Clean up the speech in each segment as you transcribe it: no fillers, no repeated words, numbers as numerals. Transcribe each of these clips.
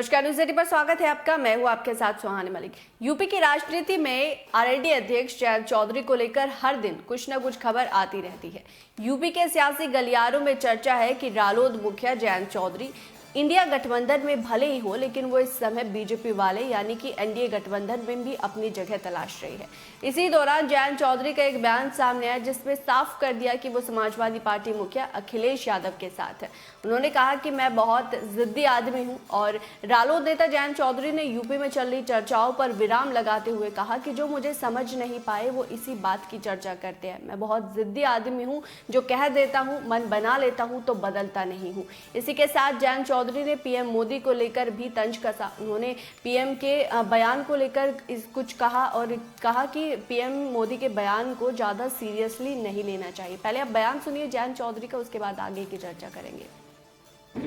नमस्कार, न्यूज 18 पर स्वागत है आपका। मैं हूं आपके साथ सुहानी मलिक। यूपी की राजनीति में आरएलडी अध्यक्ष जयंत चौधरी को लेकर हर दिन कुछ न कुछ खबर आती रहती है। यूपी के सियासी गलियारों में चर्चा है कि रालोद मुखिया जयंत चौधरी इंडिया गठबंधन में भले ही हो, लेकिन वो इस समय बीजेपी वाले यानी कि एनडीए गठबंधन में भी अपनी जगह तलाश रही है। इसी दौरान जयंत चौधरी का एक बयान सामने आया जिसमें साफ कर दिया कि वो समाजवादी पार्टी मुखिया अखिलेश यादव के साथ है। उन्होंने कहा कि मैं बहुत जिद्दी आदमी हूं और रालोद नेता जयंत चौधरी ने यूपी में चल रही चर्चाओं पर विराम लगाते हुए कहा कि जो मुझे समझ नहीं पाए वो इसी बात की चर्चा करते हैं। मैं बहुत जिद्दी आदमी हूं, जो कह देता हूं, मन बना लेता हूं तो बदलता नहीं हूं। इसी के साथ जयंत चौधरी ने पीएम मोदी को लेकर भी तंज कसा। उन्होंने पीएम के बयान को लेकर कुछ कहा और कहा कि पीएम मोदी के बयान को ज्यादा सीरियसली नहीं लेना चाहिए। पहले आप बयान सुनिए जयंत चौधरी का, उसके बाद आगे की चर्चा करेंगे।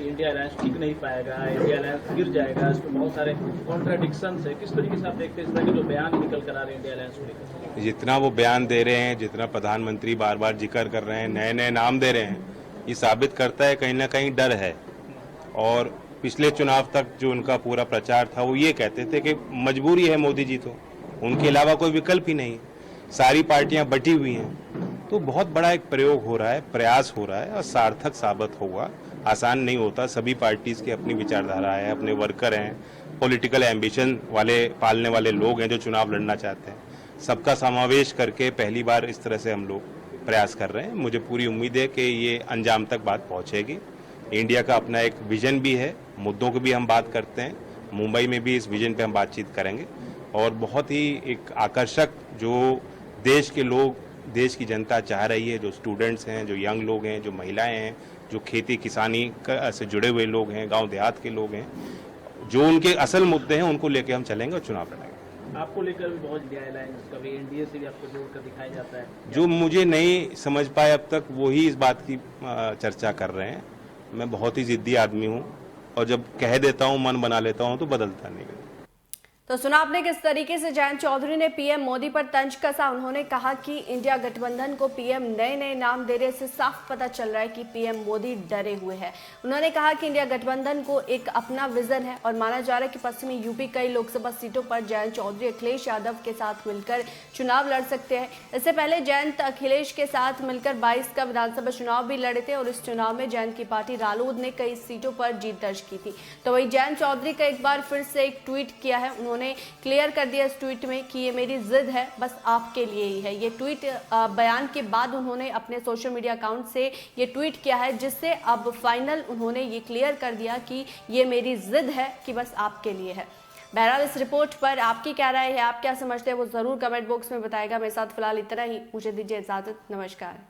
इंडिया अलायंस टिक नहीं पाएगा, इंडिया अलायंस गिर जाएगा, इसमें बहुत सारे कॉन्ट्राडिक्शंस है। किस तरीके से आप देखते हैं इस तरह के जो बयान निकल कर आ रहे हैं इंडिया अलायंस को लेकर? जितना वो बयान दे रहे हैं, जितना प्रधानमंत्री बार बार जिक्र कर रहे हैं, नए नए नाम दे रहे हैं, ये साबित करता है कहीं ना कहीं डर है। और पिछले चुनाव तक जो उनका पूरा प्रचार था वो ये कहते थे कि मजबूरी है मोदी जी, तो उनके अलावा कोई विकल्प ही नहीं, सारी पार्टियां बटी हुई हैं। तो बहुत बड़ा एक प्रयोग हो रहा है, प्रयास हो रहा है और सार्थक साबित होगा। आसान नहीं होता, सभी पार्टीज की अपनी विचारधारा है, अपने वर्कर हैं, पॉलिटिकल एम्बिशन वाले पालने वाले लोग हैं जो चुनाव लड़ना चाहते हैं। सबका समावेश करके पहली बार इस तरह से हम लोग प्रयास कर रहे हैं। मुझे पूरी उम्मीद है कि ये अंजाम तक बात पहुंचेगी। इंडिया का अपना एक विजन भी है, मुद्दों की भी हम बात करते हैं। मुंबई में भी इस विजन पे हम बातचीत करेंगे और बहुत ही एक आकर्षक जो देश के लोग, देश की जनता चाह रही है, जो स्टूडेंट्स हैं, जो यंग लोग हैं, जो महिलाएं हैं, जो खेती किसानी से जुड़े हुए लोग हैं, गांव देहात के लोग हैं, जो उनके असल मुद्दे हैं उनको लेके हम चलेंगे और चुनाव लड़ेंगे। आपको लेकर भी बहुत इंडिया अलायंस कभी एनडीए से भी आपको जोड़कर दिखाया जाता है। जो मुझे नहीं समझ पाए अब तक वही इस बात की चर्चा कर रहे हैं। मैं बहुत ही जिद्दी आदमी हूँ और जब कह देता हूँ, मन बना लेता हूँ तो बदलता नहीं। तो सुना आपने किस तरीके से जयंत चौधरी ने पीएम मोदी पर तंज कसा। उन्होंने कहा कि इंडिया गठबंधन को पीएम नए नए नाम दे रहे से साफ पता चल रहा है कि पीएम मोदी डरे हुए हैं। उन्होंने कहा कि इंडिया गठबंधन को एक अपना विजन है और माना जा रहा है कि पश्चिमी यूपी कई लोकसभा सीटों पर जयंत चौधरी अखिलेश यादव के साथ मिलकर चुनाव लड़ सकते हैं। इससे पहले जयंत अखिलेश के साथ मिलकर 22 का विधानसभा चुनाव भी लड़े थे और इस चुनाव में जयंत की पार्टी रालोद ने कई सीटों पर जीत दर्ज की थी। तो वही जयंत चौधरी का एक बार फिर से एक ट्वीट किया है। उन्होंने क्लियर कर दिया इस ट्वीट में कि ये मेरी जिद है, बस आपके लिए ही है। ये ट्वीट बयान के बाद उन्होंने अपने सोशल मीडिया अकाउंट से ये ट्वीट किया है, जिससे अब फाइनल उन्होंने ये क्लियर कर दिया कि ये मेरी जिद है कि बस आपके लिए है। बहरहाल इस रिपोर्ट पर आपकी क्या राय है, आप क्या समझते हैं, वो जरूर कमेंट बॉक्स में बताएगा। मेरे साथ फिलहाल इतना ही, मुझे दीजिए इजाजत। नमस्कार।